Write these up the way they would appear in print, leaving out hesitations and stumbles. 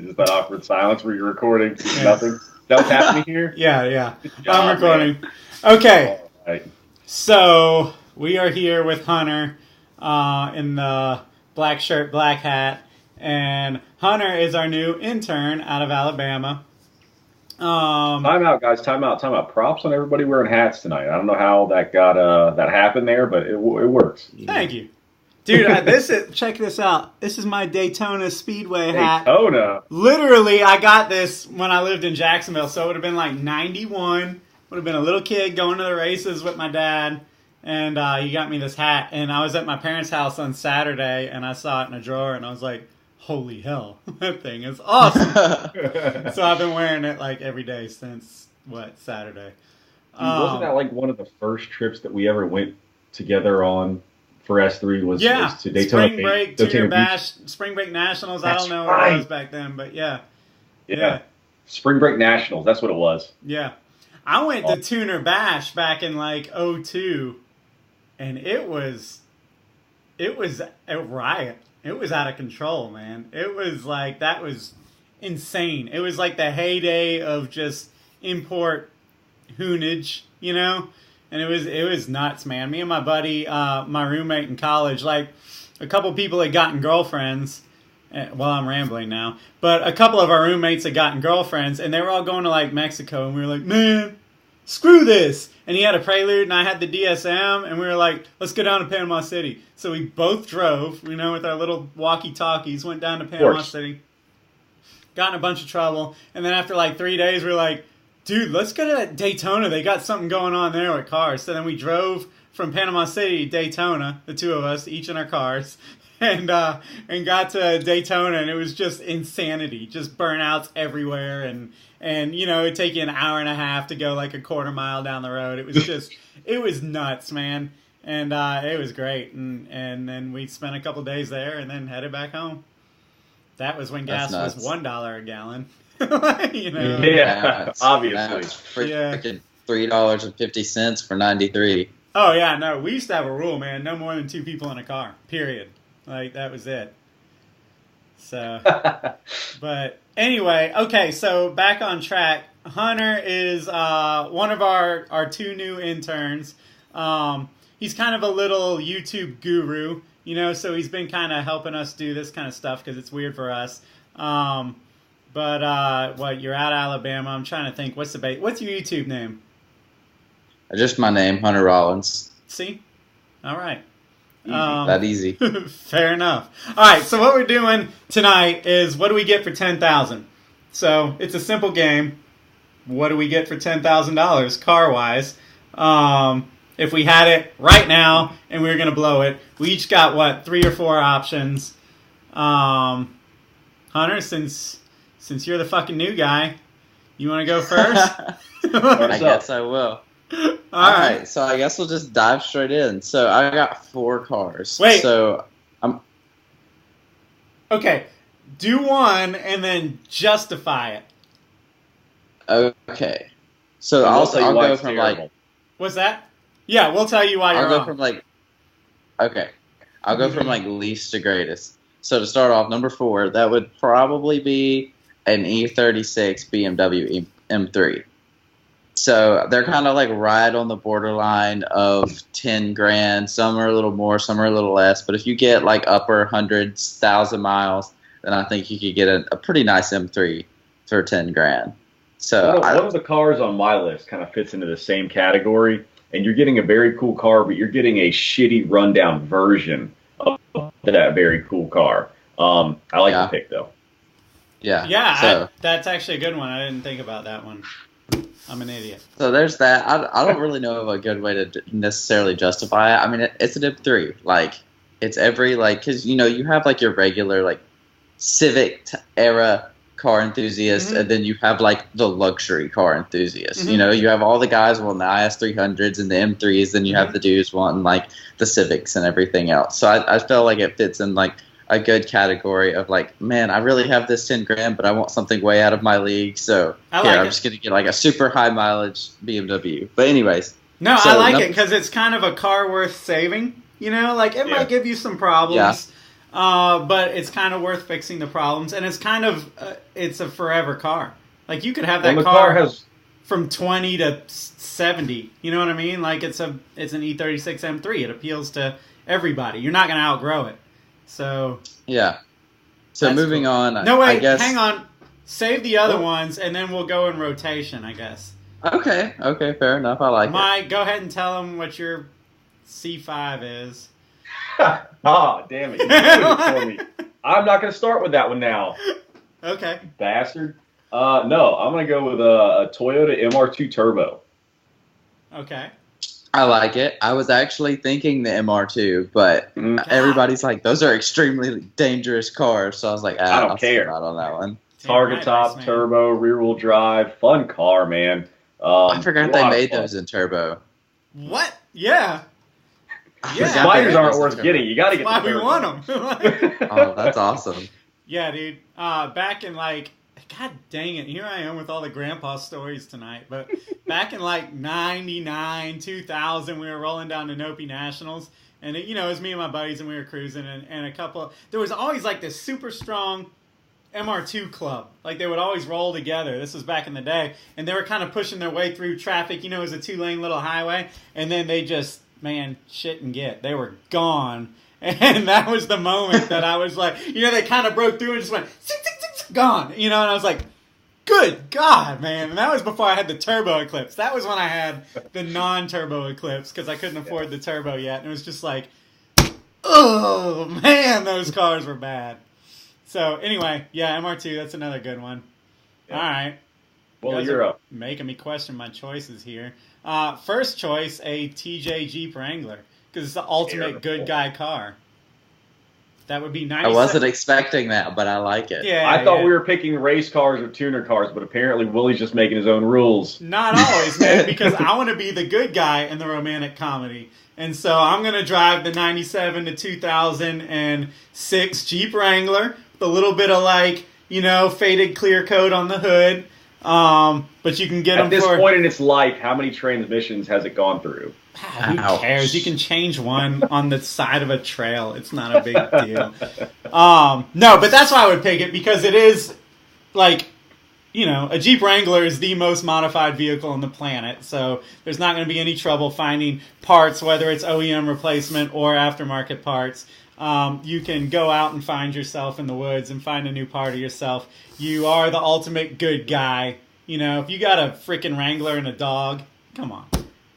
Just that awkward silence where you're recording. Nothing. That's happening here? Yeah. Job, I'm recording. Man. Okay. All right. So, we are here with Hunter in the black shirt, black hat. And Hunter is our new intern out of Alabama. Time out, guys. Time out. Props on everybody wearing hats tonight. I don't know how that got that happened there, but it works. Thank you. Dude, check this out. This is my Daytona Speedway hat. Daytona. Literally, I got this when I lived in Jacksonville, so it would have been like 91. Would have been a little kid going to the races with my dad, and he got me this hat. And I was at my parents' house on Saturday, and I saw it in a drawer, and I was like, holy hell, that thing is awesome. So I've been wearing it like every day since, Saturday. Wasn't that like one of the first trips that we ever went together on? For S3 was to Daytona. Spring break, Junior Bash, Spring Break Nationals. That's I don't know right. what it was back then, but yeah. Spring Break Nationals. That's what it was. Yeah. I went to Tuner Bash back in like 2002, and it was a riot. It was out of control, man. It was like, that was insane. It was like the heyday of just import hoonage, you know? And it was nuts, man. Me and my buddy, my roommate in college, like a couple people had gotten girlfriends. Well, I'm rambling now. But a couple of our roommates had gotten girlfriends, and they were all going to like Mexico. And we were like, man, screw this. And he had a Prelude, and I had the DSM. And we were like, let's go down to Panama City. So we both drove, with our little walkie-talkies, went down to Panama City. Got in a bunch of trouble. And then after like 3 days, we were like, dude, let's go to Daytona. They got something going on there with cars. So then we drove from Panama City to Daytona, the two of us, each in our cars, and got to Daytona, and it was just insanity, just burnouts everywhere, and it'd take you an hour and a half to go like a quarter mile down the road. It was just, it was nuts, man, and it was great, and then we spent a couple days there, and then headed back home. That was when gas was $1 a gallon. Yeah, obviously. Freaking $3.50 for 93. Oh yeah, no, we used to have a rule, man. No more than 2 people in a car. Period. Like, that was it. So, but anyway, okay. So back on track. Hunter is one of our 2 new interns. He's kind of a little YouTube guru, So he's been kind of helping us do this kind of stuff because it's weird for us. But you're out of Alabama. I'm trying to think. What's your YouTube name? Just my name, Hunter Rollins. See? All right. That easy. Fair enough. All right. So what we're doing tonight is, what do we get for $10,000? So it's a simple game. What do we get for $10,000 car wise? If we had it right now and we were going to blow it, we each got 3 or 4 options. Hunter, since you're the fucking new guy, you want to go first? I guess I will. All right, so I guess we'll just dive straight in. So I got 4 cars. Wait. So okay, do one and then justify it. Okay. So I'll go from like. What's that? Yeah, we'll tell you why you're wrong. I'll go from like. Okay, I'll go from like least to greatest. So to start off, number 4, that would probably be an E36 BMW M3. So they're kind of like right on the borderline of 10 grand. Some are a little more, some are a little less. But if you get like upper hundreds, 1,000 miles, then I think you could get a pretty nice M3 for 10 grand. So one of the cars on my list kind of fits into the same category. And you're getting a very cool car, but you're getting a shitty rundown version of that very cool car. I like the pick though. Yeah. So that's actually a good one. I didn't think about that one. I'm an idiot. So there's that. I don't really know of a good way to necessarily justify it. I mean, it's an M3. Like, it's every, like, because, you have, like, your regular, like, Civic era car enthusiast, and then you have, like, the luxury car enthusiast. Mm-hmm. You have all the guys wanting the IS300s and the M3s, then you have the dudes wanting, like, the Civics and everything else. So I feel like it fits in, like, a good category of like, man, I really have this 10 grand, but I want something way out of my league. So I'm just going to get like a super high mileage BMW. But anyways. No, I like it because it's kind of a car worth saving. Like it might give you some problems. but it's kind of worth fixing the problems, and it's kind of it's a forever car. Like you could have that car from 20 to 70. You know what I mean? Like it's an E36 M3. It appeals to everybody. You're not going to outgrow it. So yeah. So moving on. No, wait, I guess, hang on. Save the other ones, and then we'll go in rotation, I guess. Okay, fair enough. I like it. Mike, go ahead and tell them what your C5 is. Ah, damn it. You ruined it for me. I'm not going to start with that one now. Okay. Bastard. No, I'm going to go with a Toyota MR2 Turbo. Okay. I like it. I was actually thinking the MR2, but everybody's like, those are extremely dangerous cars. So I was like, I don't care. Not on that one. Target top, turbo, rear-wheel drive, fun car, man. I forgot they made those in turbo. What? Yeah. The spiders aren't worth getting. You got to get the turbo. Why we want them. Oh, that's awesome. Yeah, dude. Back in like, God dang it, here I am with all the grandpa stories tonight. But back in like 99, 2000, we were rolling down to Nopi Nationals. And, it was me and my buddies, and we were cruising. And a couple, there was always like this super strong MR2 club. Like they would always roll together. This was back in the day. And they were kind of pushing their way through traffic. It was a 2-lane little highway. And then they just, shit and get. They were gone. And that was the moment that I was like, they kind of broke through and just went, gone. And I was like, good God, man. And that was before I had the turbo Eclipse. That was when I had the non-turbo Eclipse because I couldn't afford the turbo yet. And it was just like, oh, man, those cars were bad. So, anyway, yeah, MR2, that's another good one. Yeah. All right. Well, you're up. Making me question my choices here. First choice, a TJ Jeep Wrangler, because it's the ultimate good guy car. That would be nice. I wasn't expecting that, but I like it. Yeah, I thought we were picking race cars or tuner cars, but apparently Willie's just making his own rules. Not always, man, because I want to be the good guy in the romantic comedy. And so I'm going to drive the 97 to 2006 Jeep Wrangler with a little bit of faded clear coat on the hood. But you can get them at this point in its life, how many transmissions has it gone through? Who cares? You can change one on the side of a trail. It's not a big deal. No, but that's why I would pick it, because it is a Jeep Wrangler is the most modified vehicle on the planet. So there's not going to be any trouble finding parts, whether it's OEM replacement or aftermarket parts. You can go out and find yourself in the woods and find a new part of yourself. You are the ultimate good guy. If you got a freaking Wrangler and a dog, come on.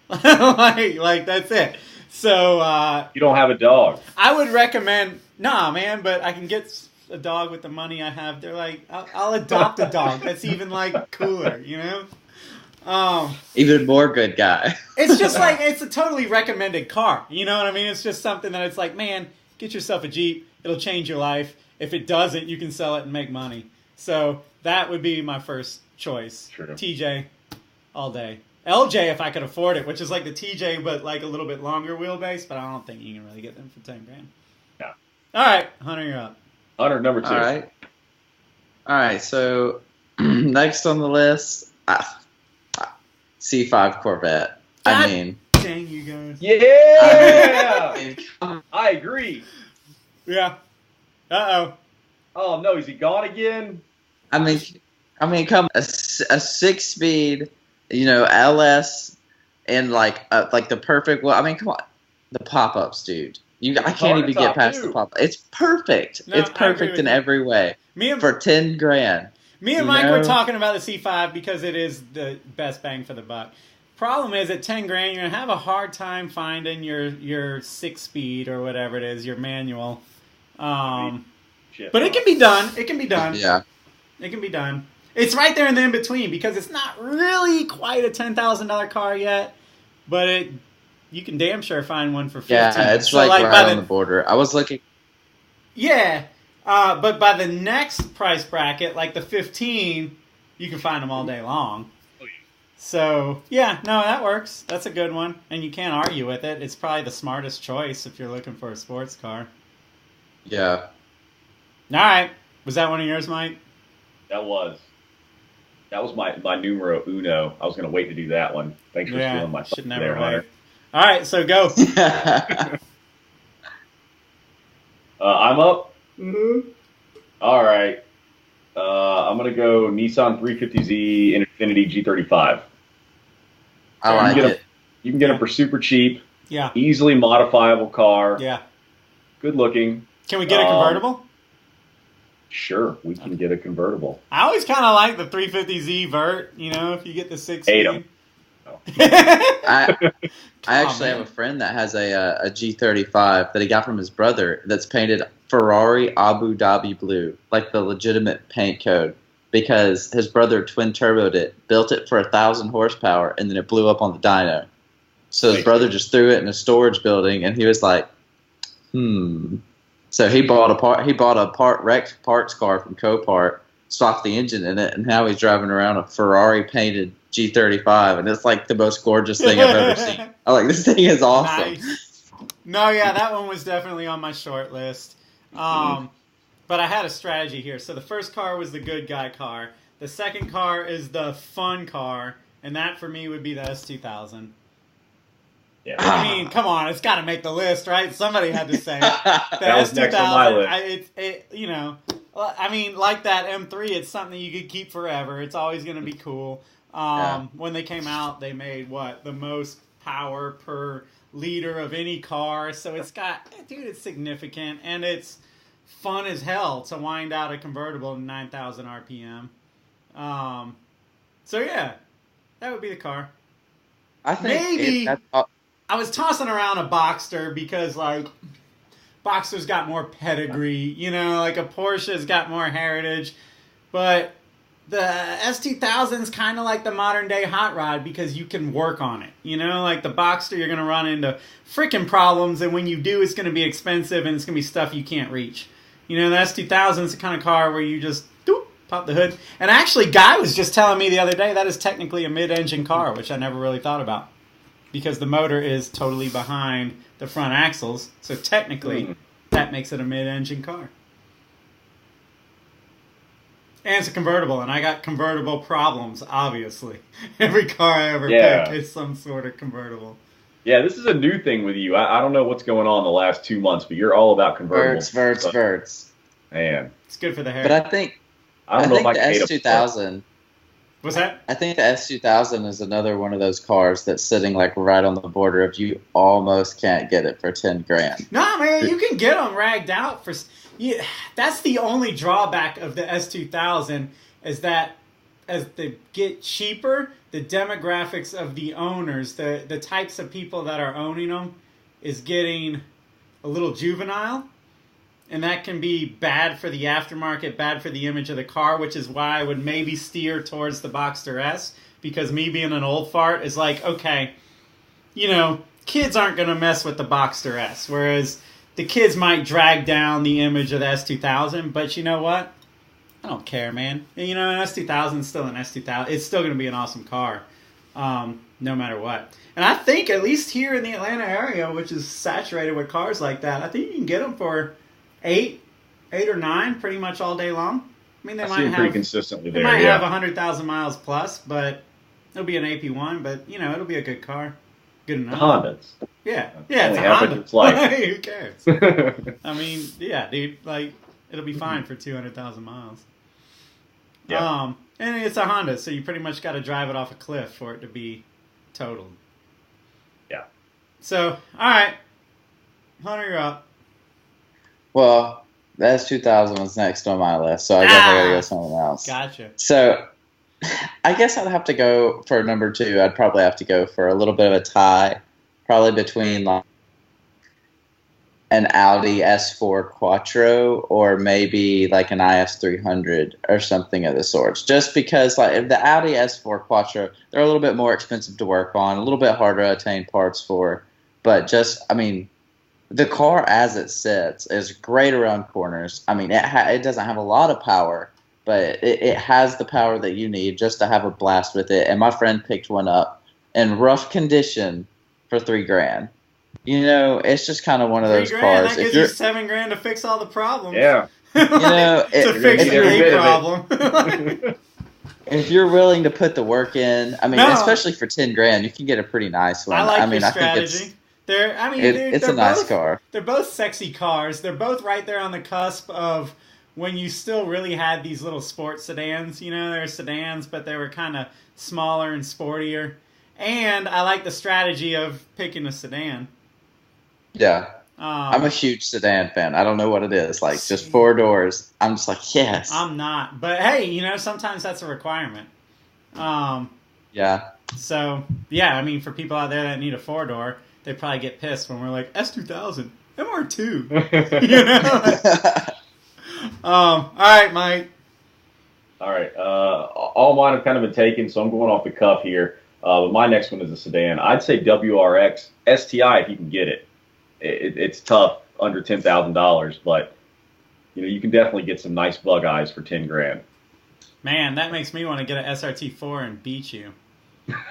like that's it. So you don't have a dog. I would recommend man, but I can get a dog with the money I have. They're like, I'll adopt a dog. That's even cooler, Even more good guy. It's just it's a totally recommended car. You know what I mean? It's just something that it's like, man, get yourself a Jeep. It'll change your life. If it doesn't, you can sell it and make money. So that would be my first choice. True. TJ all day. LJ if I could afford it, which is like the TJ but a little bit longer wheelbase, but I don't think you can really get them for $10,000. Yeah. All right, Hunter, you're up. Hunter, number 2. All right. So next on the list, C5 Corvette. God dang you guys. Yeah. I agree. Yeah. Uh-oh. Oh no, is he gone again? I mean, come a 6-speed, LS, and the perfect. Well, I mean, come on, the pop-ups, dude. I can't even get past the pop. It's perfect. No, it's perfect in every way. For $10,000. Me and Mike were talking about the C5 because it is the best bang for the buck. Problem is, at $10,000, you're gonna have a hard time finding your 6-speed or whatever it is, your manual. But it can be done. It can be done. Yeah. It can be done. It's right there in the in-between because it's not really quite a $10,000 car yet, but you can damn sure find one for $15,000. Yeah, it's right on the border. I was looking. Yeah, but by the next price bracket, like the 15, you can find them all day long. So, yeah, no, that works. That's a good one, and you can't argue with it. It's probably the smartest choice if you're looking for a sports car. Yeah. All right. Was that one of yours, Mike? That was my numero uno. I was going to wait to do that one. Thanks for stealing my should never never there, Hunter. All right, so go. I'm up. Mm-hmm. All right. I'm gonna go Nissan 350Z Infiniti G35. I like it. You can get them for super cheap. Yeah. Easily modifiable car. Yeah. Good looking. Can we get a convertible? Sure, we can get a convertible. I always kind of like the 350Z Vert. You know, if you get the 6 Hate 'em. I actually have a friend that has a G35 that he got from his brother that's painted Ferrari Abu Dhabi blue, like the legitimate paint code, because his brother twin turboed it, built it for 1,000 horsepower, and then it blew up on the dyno. So his brother just threw it in a storage building, and he was like, So he bought a wrecked parts car from Copart, swapped the engine in it, and now he's driving around a Ferrari painted G35, and it's like the most gorgeous thing I've ever seen. I'm like, this thing is awesome. Nice. No, yeah, that one was definitely on my short list. But I had a strategy here. So the first car was the good guy car. The second car is the fun car, and that for me would be the S2000. Yeah. I mean, come on, it's got to make the list, right? Somebody had to say it. The That was next on my list. I mean, like that M3, it's something you could keep forever. It's always going to be cool. When they came out, they made the most power per liter of any car. So it's it's significant, and it's fun as hell to wind out a convertible in 9,000 RPM. So yeah, that would be the car. I think maybe I was tossing around a Boxster because Boxster's got more pedigree, like a Porsche's got more heritage, but the S2000's kind of like the modern day hot rod because you can work on it. Like the Boxster, you're going to run into freaking problems, and when you do, it's going to be expensive and it's going to be stuff you can't reach. The S2000's the kind of car where you just pop the hood. And actually, Guy was just telling me the other day that is technically a mid-engine car, which I never really thought about because the motor is totally behind the front axles. So technically, that makes it a mid-engine car. And it's a convertible, and I got convertible problems, obviously. Every car I ever pick is some sort of convertible. Yeah, this is a new thing with you. I don't know what's going on the last 2 months, but you're all about convertibles. Verts. Man. It's good for the hair. But I think the S2000... What's that? I think the S2000 is another one of those cars that's sitting right on the border of you almost can't get it for 10 grand. Nah, man, you can get them ragged out for... Yeah, that's the only drawback of the S2000 is that as they get cheaper, the demographics of the owners, the types of people that are owning them, is getting a little juvenile. And that can be bad for the aftermarket, bad for the image of the car, which is why I would maybe steer towards the Boxster S. Because me being an old fart is like, okay, kids aren't going to mess with the Boxster S. Whereas the kids might drag down the image of the S2000. But you know what? I don't care, man. An S2000 is still an S2000. It's still going to be an awesome car, no matter what. And I think, at least here in the Atlanta area, which is saturated with cars like that, I think you can get them for... eight or nine, pretty much all day long. I mean, they might have pretty consistently there. They might have 100,000 miles plus, but it'll be an AP1. But it'll be a good car, good enough. Hondas. Yeah, it's a Honda. It's like. Who cares? I mean, yeah, dude, it'll be fine for 200,000 miles. Yeah. And it's a Honda, so you pretty much got to drive it off a cliff for it to be totaled. Yeah. So, all right, Hunter, you're up. Well, the S2000 was next on my list, so I guess I gotta go something else. Gotcha. So, I guess I'd have to go for number 2. I'd probably have to go for a little bit of a tie, probably between an Audi S4 Quattro or maybe an IS300 or something of the sorts. Just because the Audi S4 Quattro, they're a little bit more expensive to work on, a little bit harder to attain parts for, but the car as it sits is great around corners. I mean, it doesn't have a lot of power, but it has the power that you need just to have a blast with it. And my friend picked one up in rough condition for $3,000. It's just kind of one of those cars. That gives you $7,000 to fix all the problems. Yeah. To fix a problem. If you're willing to put the work in, especially for $10,000, you can get a pretty nice one. I like your strategy. It's a nice car. They're both sexy cars. They're both right there on the cusp of when you still really had these little sports sedans. You know, they're sedans, but they were kind of smaller and sportier. And I like the strategy of picking a sedan. Yeah. I'm a huge sedan fan. I don't know what it is. Like, just 4 doors. I'm just like, yes. I'm not. But, hey, you know, sometimes that's a requirement. Yeah. So, yeah, I mean, for people out there that need a 4-door, they probably get pissed when we're like, S2000, MR2. You know? All right, Mike. All right. All mine have kind of been taken, so I'm going off the cuff here. But my next one is a sedan. I'd say WRX STI if you can get it. It's tough under $10,000, but you know you can definitely get some nice bug eyes for $10,000. Man, that makes me want to get an SRT4 and beat you.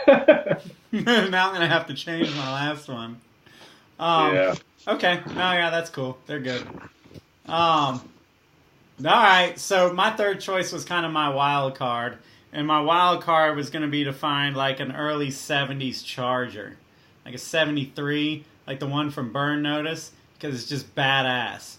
Now I'm gonna have to change my last one. Yeah. Okay. No, yeah, that's cool. They're good. All right. So my third choice was kind of my wild card, and my wild card was gonna be to find like an early '70s Charger, like a '73. Like the one from Burn Notice, because it's just badass.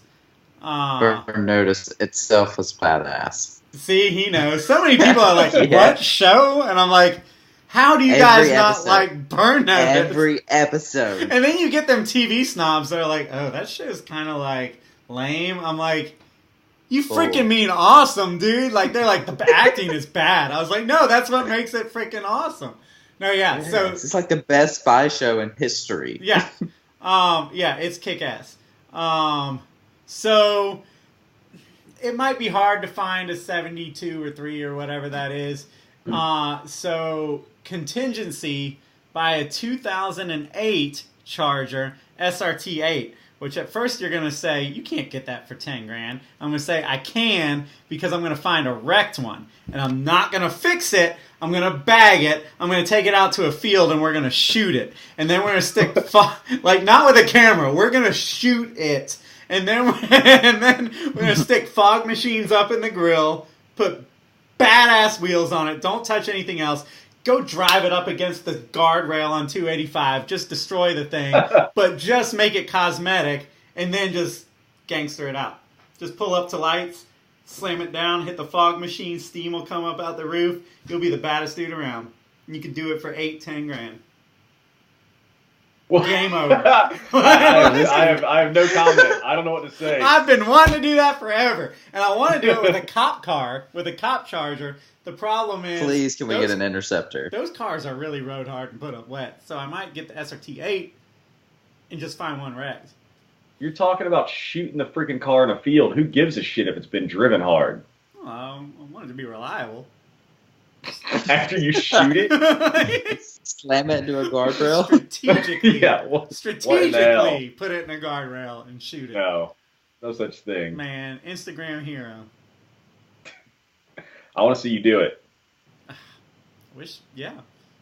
Burn Notice itself was badass. See, he knows. So many people are like, what show? And I'm like, how do you guys not like Burn Notice? Every episode. And then you get them TV snobs that are like, oh, that shit is kind of like lame. I'm like, you freaking mean awesome, dude. Like, they're like, the acting is bad. I was like, no, that's what makes it freaking awesome. No, yeah, so it's like the best spy show in history. Yeah. Yeah, it's kick-ass. So it might be hard to find a 72 or 3 or whatever that is. So contingency by a 2008 Charger Srt8, which at first you're going to say, you can't get that for $10,000. I'm going to say I can because I'm going to find a wrecked one. And I'm not going to fix it. I'm going to bag it. I'm going to take it out to a field and we're going to shoot it. And then we're going to stick, like not with a camera. We're going to shoot it. And then we're going to stick fog machines up in the grill, put badass wheels on it. Don't touch anything else. Go drive it up against the guardrail on 285. Just destroy the thing. But just make it cosmetic and then just gangster it out. Just pull up to lights. Slam it down, hit the fog machine, steam will come up out the roof. You'll be the baddest dude around. And you can do it for $8-10,000. Well, game over. I have no comment. I don't know what to say. I've been wanting to do that forever. And I want to do it with a cop car, with a cop Charger. The problem is... Please, can we get an Interceptor? Those cars are really road hard and put up wet. So I might get the SRT8 and just find one wrecked. You're talking about shooting the freaking car in a field. Who gives a shit if it's been driven hard? Well, I want it to be reliable. After you shoot it? Slam it into a guardrail? Strategically. Yeah, strategically put it in a guardrail and shoot it. No such thing. Man, Instagram hero. I want to see you do it. Wish, yeah.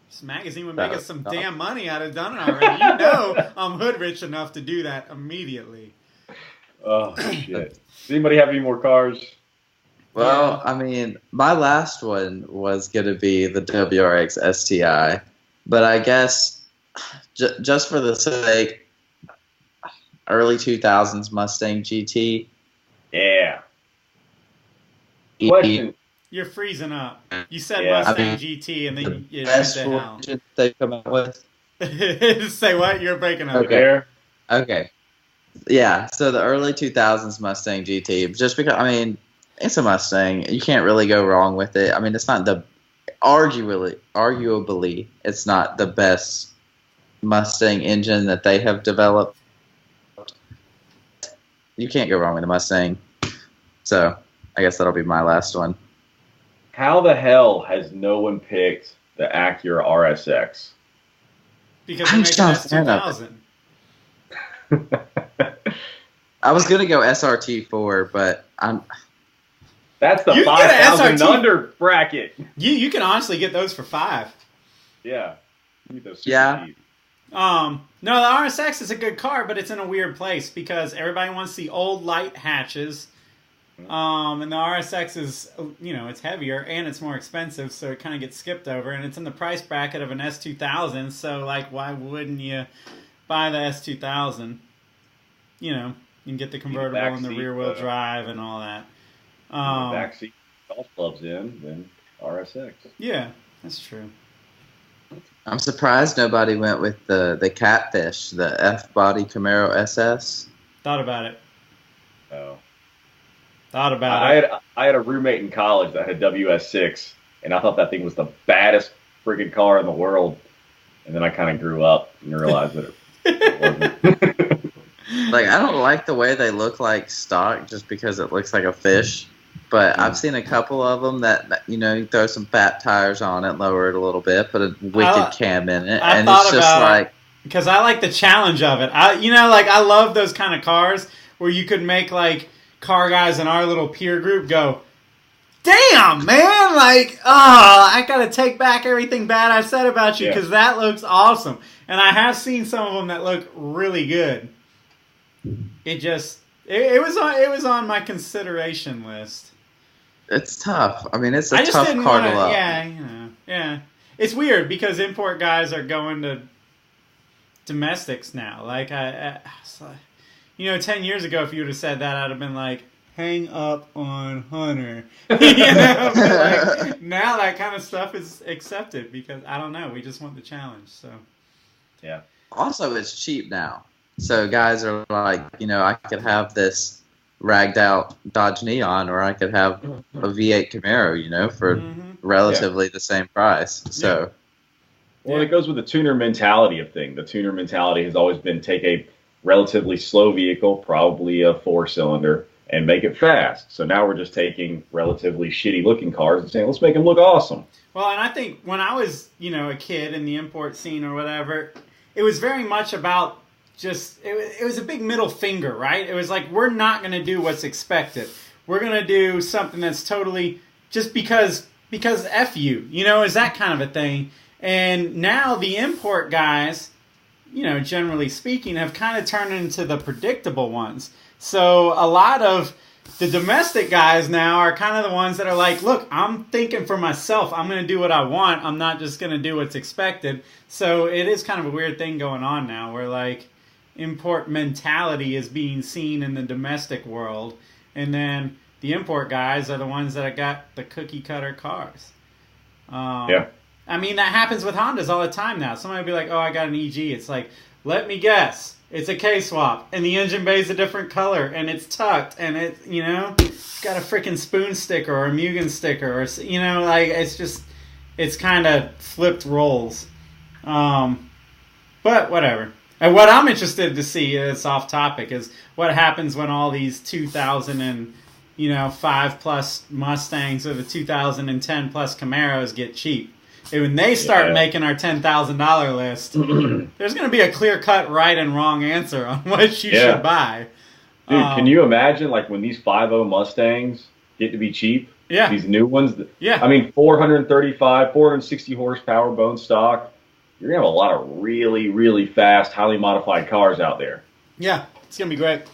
This magazine would make us some damn money. I'd have done it already. You know I'm hood rich enough to do that immediately. Oh, shit. Does anybody have any more cars? Well, I mean, my last one was going to be the WRX STI. But I guess, just for the sake, early 2000s Mustang GT. Yeah. Question. You're freezing up. You said Mustang GT, and then you went to hell. They've come out with. Say what? You're breaking up. Okay. Yeah. So the early 2000s Mustang GT, just because I mean it's a Mustang, you can't really go wrong with it. I mean it's not the arguably it's not the best Mustang engine that they have developed. You can't go wrong with a Mustang. So I guess that'll be my last one. How the hell has no one picked the Acura RSX? Because they make an S2000. I was going to go SRT4, but I'm... That's the 5,000 and under bracket. You can honestly get those for $5. Yeah. Yeah. No, the RSX is a good car, but it's in a weird place because everybody wants the old light hatches. And the RSX is, it's heavier and it's more expensive, so it kind of gets skipped over. And it's in the price bracket of an S2000, so, like, why wouldn't you buy the S2000. You know, you can get the convertible and the rear-wheel drive and all that. Backseat golf clubs in, then RSX. Yeah, that's true. I'm surprised nobody went with the Catfish, the F-body Camaro SS. Thought about it. Oh. Thought about it. I had a roommate in college that had WS6, and I thought that thing was the baddest friggin' car in the world. And then I kind of grew up and realized that it wasn't. Like, I don't like the way they look like stock just because it looks like a fish. But I've seen a couple of them that, you know, you throw some fat tires on it, lower it a little bit, put a wicked cam in it, and it's just like... Because I like the challenge of it. I love those kind of cars where you could make, like, car guys in our little peer group go, damn, man, like, I got to take back everything bad I said about you because that looks awesome. And I have seen some of them that look really good. It was on my consideration list. It's tough. I mean, it's a tough car to love. Yeah. It's weird because import guys are going to domestics now. Like, I 10 years ago, if you would have said that, I'd have been like, hang up on Hunter. But like, now that kind of stuff is accepted because, I don't know, we just want the challenge. So, yeah. Also, it's cheap now. So guys are like, I could have this ragged out Dodge Neon, or I could have a V8 Camaro, for relatively the same price. So, well, it goes with the tuner mentality of thing. The tuner mentality has always been take a relatively slow vehicle, probably a 4-cylinder, and make it fast. So now we're just taking relatively shitty looking cars and saying, let's make them look awesome. Well, and I think when I was, a kid in the import scene or whatever, it was very much about it was a big middle finger, right? It was like, we're not going to do what's expected. We're going to do something that's totally just because F you, is that kind of a thing. And now the import guys, generally speaking, have kind of turned into the predictable ones. So a lot of the domestic guys now are kind of the ones that are like, look, I'm thinking for myself. I'm going to do what I want. I'm not just going to do what's expected. So it is kind of a weird thing going on now where, like, import mentality is being seen in the domestic world, and then the import guys are the ones that have got the cookie cutter cars. I mean, that happens with Hondas all the time now. Somebody will be like, oh, I got an EG. It's like, let me guess, it's a K-swap, and the engine bay is a different color, and it's tucked, and it's got a freaking spoon sticker or a Mugen sticker, or like, it's kind of flipped rolls. But whatever. And what I'm interested to see, it's off topic, is what happens when all these 2005 plus Mustangs or the 2010 plus Camaros get cheap. And when they start making our $10,000 list, there's going to be a clear-cut right and wrong answer on what you should buy. Dude, can you imagine, like, when these 5.0 Mustangs get to be cheap? Yeah. These new ones? Yeah. I mean, 435, 460 horsepower bone stock. You're going to have a lot of really, really fast, highly modified cars out there. Yeah, it's going to be great.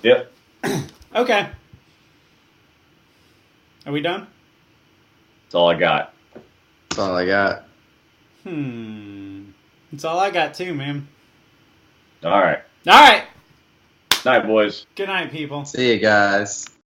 Yep. Okay. Are we done? That's all I got. That's all I got. That's all I got too, man. All right. All right. Night, boys. Good night, people. See you guys.